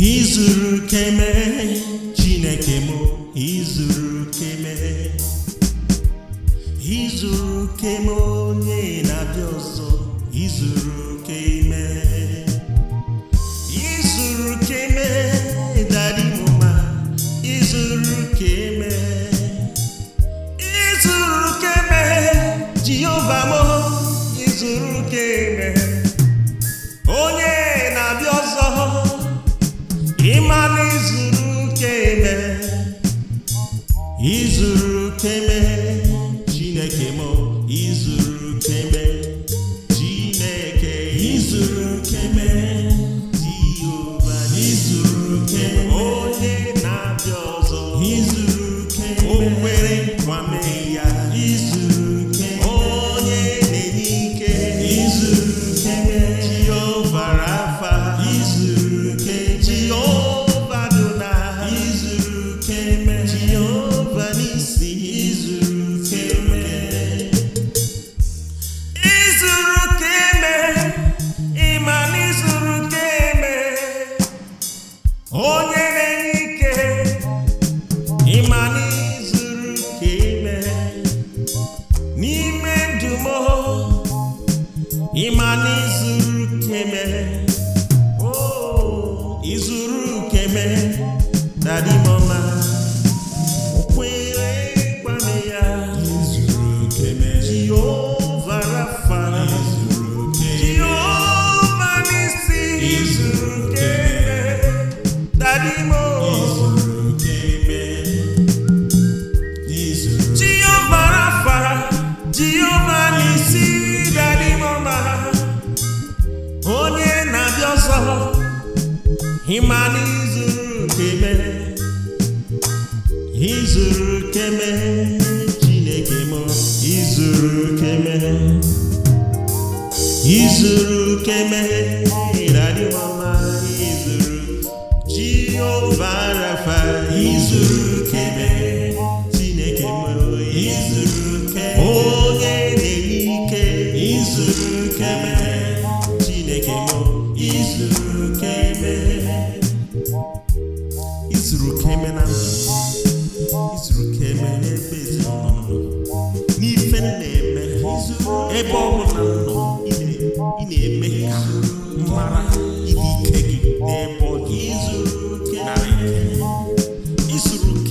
izuru keme Chineke m izuru keme onye na-abịa ọzọ izuru keme Daddy mama izuru keme Jehovah mo izuru keme onye na-abịa ọzọ ịmana izuru keme Chineke mo izuru keme Chineke izuru keme Jehovah izuru keme onye na-abịa ọzọ izuru keme o kwere kwame ya izuru keme onye na-enye ike izuru keme Jehovah Rafa izuru keme Jehovah Dona izuru keme Jehovah Nisi izuru keme Iman izuru keme onye na-enye ike Iman izuru keme n'ime ndụ m Iman izuru keme izuru keme Daddy mama okwere kwame ya izuru keme Jehovah Rafa izuru keme Jehovah Nisi izuru keme Daddy mo izuru keme Jehovah Rafa Jehovah Nisi Daddy mama onye na-abịa ọzọ Iman izuru keme Chineke mo izuru keme Daddy mama izuru Jehovah Rafa izuru keme Chineke mo izuru keme onye na-enye ike izuru keme Chineke mo izuru keme na izuru keme n'ebe ezinụlọ n'ife na-eme ebe ọ bụla nọ ị na-eme ka mara ịdị ike gị n'ebe ọ dị izuru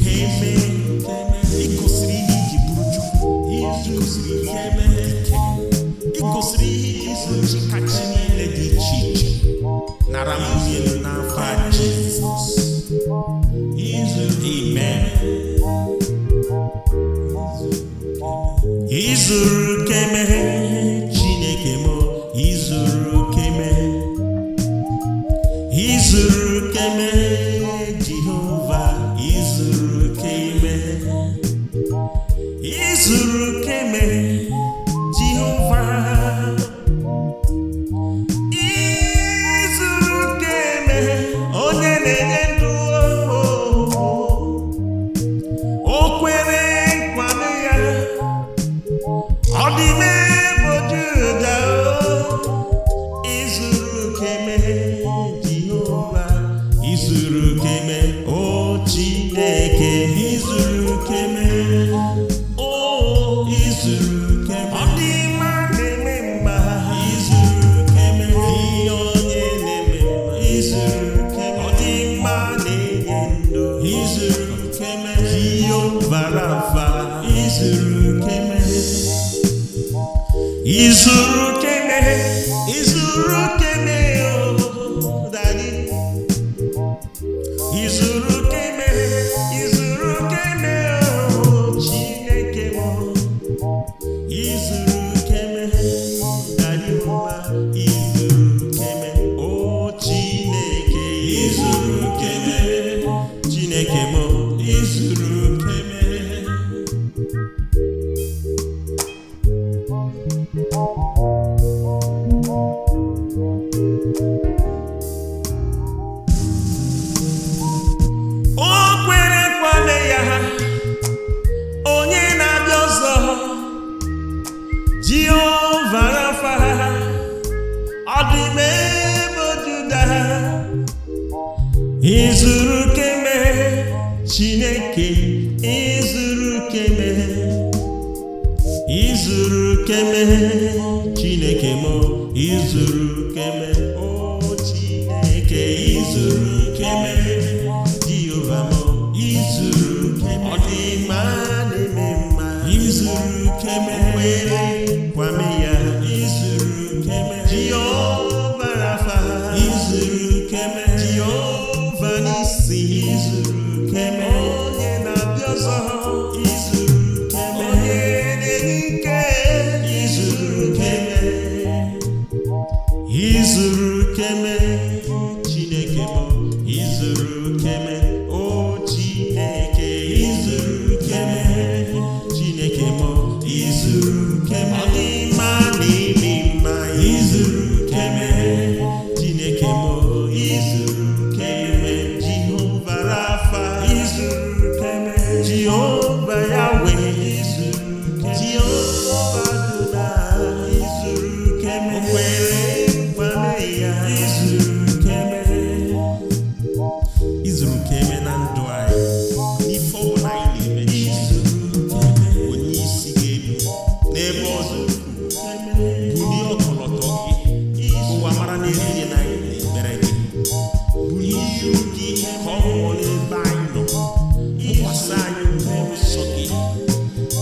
keme ịgosiri ihe iji bụrụ Chukwu ịgosiri ihe ịgosiri ihe iji chikachi niile dị iche iche nara mmiri n'afọ Jizọs Amen. Izuru keme Chineke mo izuru keme Jehovah izuru keme Jehovah izuru keme onye na-enye ndụ o kwere kwame ya ọ dị n'ebo Juda izuru keme Jehovah izuru keme o Chineke izuru keme izuru keme ọ dị mma na-eme mma izuru keme ihe onye na-eme mma izuru keme ọ dị mma na-enye ndụ izuru keme Jehovah Rafa izuru keme oh Daddy izuru keme oh Chineke mo izuru keme Daddy mama izuru keme oh Chineke izuru keme Chineke mo izuru keme Izuru keme Chineke, izuru keme, izuru keme Chineke mo, izuru keme, oh Chineke, izuru keme, Jehovah mo, izuru keme, ọdịmma na-eme mma, izuru keme, were kwame ya, izuru keme, Jehovah Rafa, izuru keme, Jehovah Nisi, izuru keme, onye na-abịa ọzọ, izuru keme, onye na-enike, izuru keme, izuru keme Chineke mo, izuru keme, o Chineke, izuru keme Chineke mo, izuru keme, ọdịmma n'ime mma, izuru keme Chineke mo, izuru keme, Jehovah Rafa, izuru keme, Jehovah Yahweh, izuru keme, Jehovah Adonai, izuru keme, okwere kwame ya, izuru keme, izuru keme na ndụ anyị, ife ọbụla anyị na-eme, izuru keme, onye isi ga-ebi n'ebe ọzọ, bulie ọkọlọtọ gị, ụwa mara n'ezie na anyị na-ekpere gị, bulie iru gị ka ọ nwụọ n'ebe anyị nọ, mụkwasị anyị nsọ gị,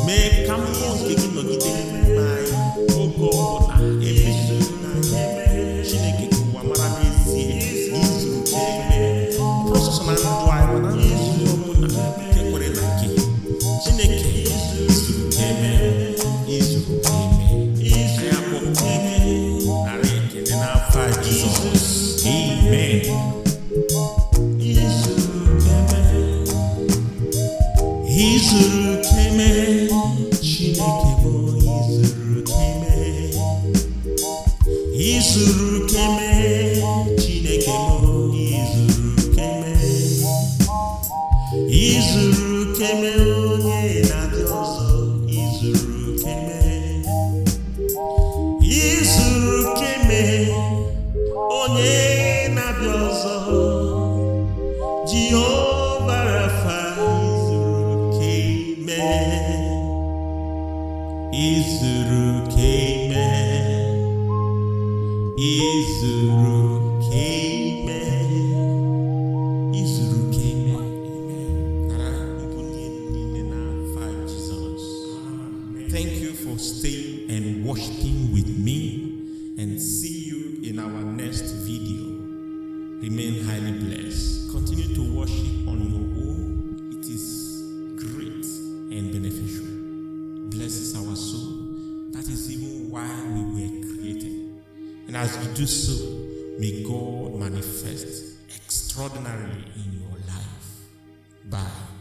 mee ka mmụọ nke gị nọgide n'ime anyị oge ọbụla emezuru na Chineke ka ụwa mara n'ezie na izuru keme ọsọsọ na ndụ anyị, mana ndụ ọbụla nke kwere na nke Chineke, izuru keme, izuru keme, anyị akpọkeme narị ekele n'afọ Jizọs, amen. Izuru keme Chineke mo, izuru keme, izuru keme Chineke mo, izuru keme, izuru keme onye na-abịa ọzọ, izuru keme, izuru keme onye na-abịa ọzọ, Jehovah Rafa, izuru keme, izuru keme, izuru keme, amen. Thank you for staying and worshiping with me, and see you in our next video. Remain highly blessed. Continue to worship on your own. It is great and beneficial. Blesses our soul. That is even why we were created. And as you do so, may God manifest extraordinarily in your life. Bye.